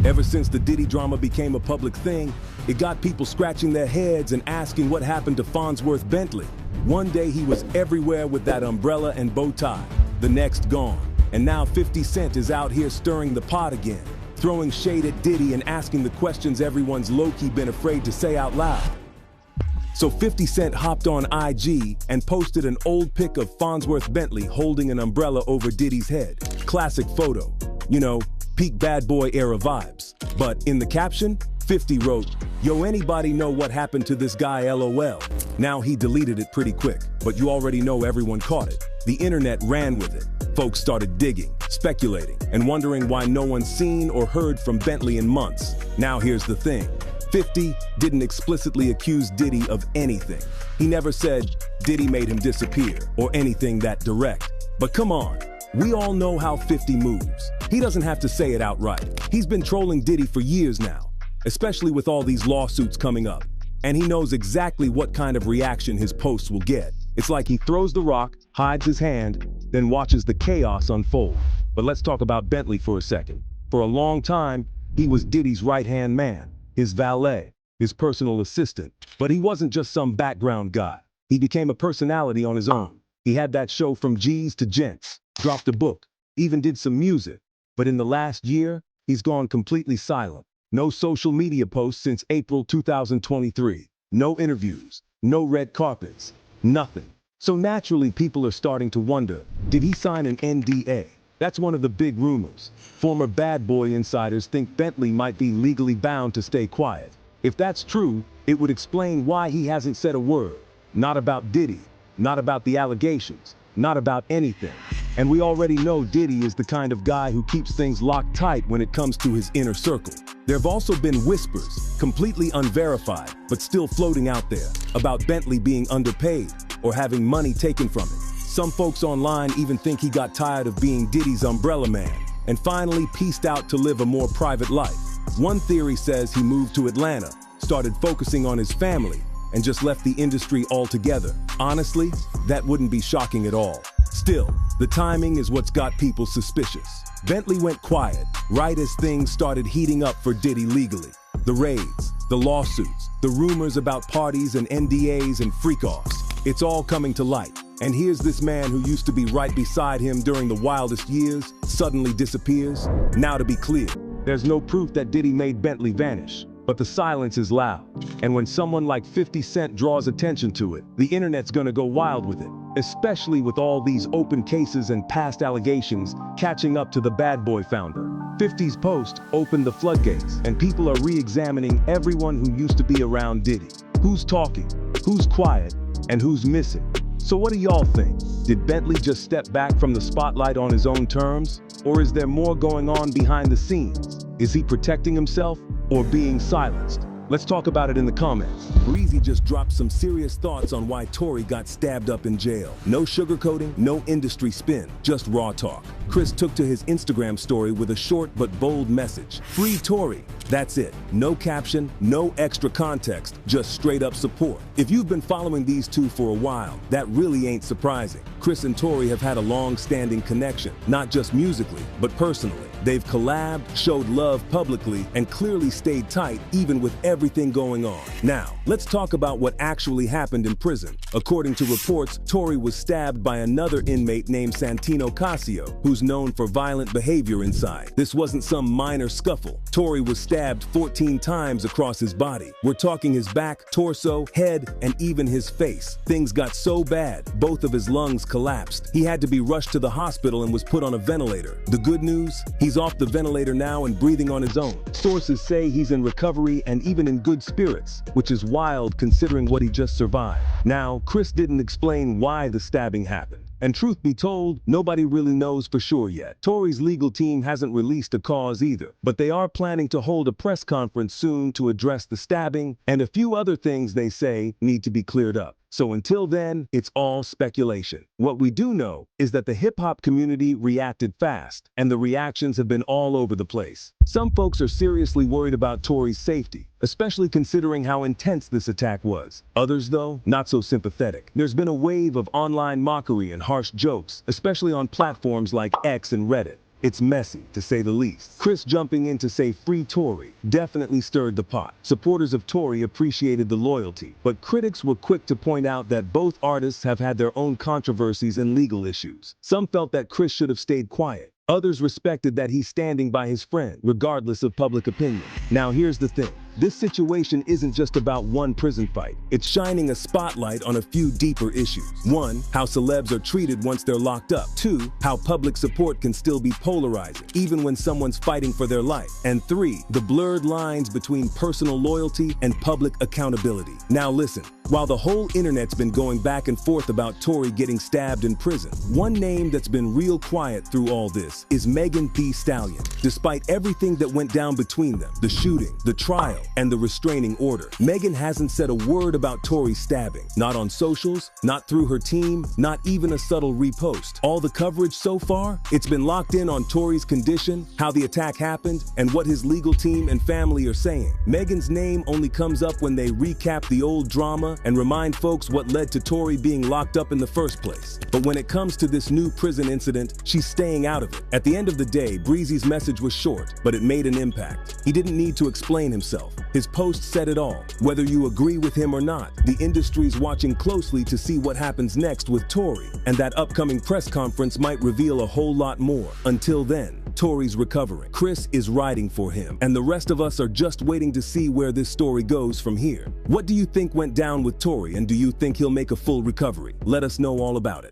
Ever since the Diddy drama became a public thing, it got people scratching their heads and asking what happened to Fonzworth Bentley. One day he was everywhere with that umbrella and bow tie, the next gone. And now 50 Cent is out here stirring the pot again, throwing shade at Diddy and asking the questions everyone's low-key been afraid to say out loud. So 50 Cent hopped on IG and posted an old pic of Fonzworth Bentley holding an umbrella over Diddy's head. Classic photo. You know, peak bad boy era vibes. But in the caption, 50 wrote, "Yo, anybody know what happened to this guy, LOL?" Now he deleted it pretty quick, but you already know everyone caught it. The internet ran with it. Folks started digging, speculating, and wondering why no one's seen or heard from Bentley in months. Now here's the thing. 50 didn't explicitly accuse Diddy of anything. He never said Diddy made him disappear or anything that direct. But come on, we all know how 50 moves. He doesn't have to say it outright. He's been trolling Diddy for years now, especially with all these lawsuits coming up. And he knows exactly what kind of reaction his posts will get. It's like he throws the rock, hides his hand, then watches the chaos unfold. But let's talk about Bentley for a second. For a long time, he was Diddy's right-hand man, his valet, his personal assistant. But he wasn't just some background guy. He became a personality on his own. He had that show From G's to Gents, dropped a book, even did some music. But in the last year, he's gone completely silent. No social media posts since April 2023. No interviews, no red carpets, nothing. So naturally, people are starting to wonder, did he sign an NDA? That's one of the big rumors. Former bad boy insiders think Bentley might be legally bound to stay quiet. If that's true, it would explain why he hasn't said a word. Not about Diddy, not about the allegations, not about anything. And we already know Diddy is the kind of guy who keeps things locked tight when it comes to his inner circle. There have also been whispers, completely unverified, but still floating out there, about Bentley being underpaid or having money taken from him. Some folks online even think he got tired of being Diddy's umbrella man and finally pieced out to live a more private life. One theory says he moved to Atlanta, started focusing on his family, and just left the industry altogether. Honestly, that wouldn't be shocking at all. Still, the timing is what's got people suspicious. Bentley went quiet right as things started heating up for Diddy legally. The raids, the lawsuits, the rumors about parties and NDAs and freak-offs. It's all coming to light. And here's this man who used to be right beside him during the wildest years, suddenly disappears. Now to be clear, there's no proof that Diddy made Bentley vanish. But the silence is loud. And when someone like 50 Cent draws attention to it, the internet's gonna go wild with it. Especially with all these open cases and past allegations catching up to the bad boy founder. 50's post opened the floodgates, and people are re-examining everyone who used to be around Diddy. Who's talking, who's quiet, and who's missing. So what do y'all think? Did Bentley just step back from the spotlight on his own terms? Or is there more going on behind the scenes? Is he protecting himself or being silenced? Let's talk about it in the comments. Breezy just dropped some serious thoughts on why Tory got stabbed up in jail. No sugarcoating, no industry spin, just raw talk. Chris took to his Instagram story with a short but bold message. Free Tory. That's it. No caption, no extra context, just straight up support. If you've been following these two for a while, that really ain't surprising. Chris and Tory have had a long-standing connection, not just musically, but personally. They've collabed, showed love publicly, and clearly stayed tight even with everything going on. Now, let's talk about what actually happened in prison. According to reports, Tory was stabbed by another inmate named Santino Casio, who's known for violent behavior inside. This wasn't some minor scuffle. Tory was stabbed 14 times across his body. We're talking his back, torso, head, and even his face. Things got so bad, both of his lungs collapsed. He had to be rushed to the hospital and was put on a ventilator. The good news? He's off the ventilator now and breathing on his own. Sources say he's in recovery and even in good spirits, which is wild considering what he just survived. Now, Chris didn't explain why the stabbing happened. And truth be told, nobody really knows for sure yet. Tory's legal team hasn't released a cause either, but they are planning to hold a press conference soon to address the stabbing and a few other things they say need to be cleared up. So until then, it's all speculation. What we do know is that the hip-hop community reacted fast, and the reactions have been all over the place. Some folks are seriously worried about Tory's safety, especially considering how intense this attack was. Others, though, not so sympathetic. There's been a wave of online mockery and harsh jokes, especially on platforms like X and Reddit. It's messy, to say the least. Chris jumping in to say free Tory definitely stirred the pot. Supporters of Tory appreciated the loyalty, but critics were quick to point out that both artists have had their own controversies and legal issues. Some felt that Chris should have stayed quiet. Others respected that he's standing by his friend, regardless of public opinion. Now here's the thing. This situation isn't just about one prison fight. It's shining a spotlight on a few deeper issues. 1, how celebs are treated once they're locked up. 2, how public support can still be polarizing, even when someone's fighting for their life. And 3, the blurred lines between personal loyalty and public accountability. Now listen, while the whole internet's been going back and forth about Tory getting stabbed in prison, one name that's been real quiet through all this is Megan Thee Stallion. Despite everything that went down between them, the shooting, the trial, and the restraining order, Megan hasn't said a word about Tory's stabbing. Not on socials, not through her team, not even a subtle repost. All the coverage so far, it's been locked in on Tory's condition, how the attack happened, and what his legal team and family are saying. Megan's name only comes up when they recap the old drama and remind folks what led to Tory being locked up in the first place. But when it comes to this new prison incident, she's staying out of it. At the end of the day, Breezy's message was short, but it made an impact. He didn't need to explain himself. His post said it all. Whether you agree with him or not, the industry's watching closely to see what happens next with Tory, and that upcoming press conference might reveal a whole lot more. Until then, Tory's recovering. Chris is riding for him, and the rest of us are just waiting to see where this story goes from here. What do you think went down with Tory, and do you think he'll make a full recovery? Let us know all about it.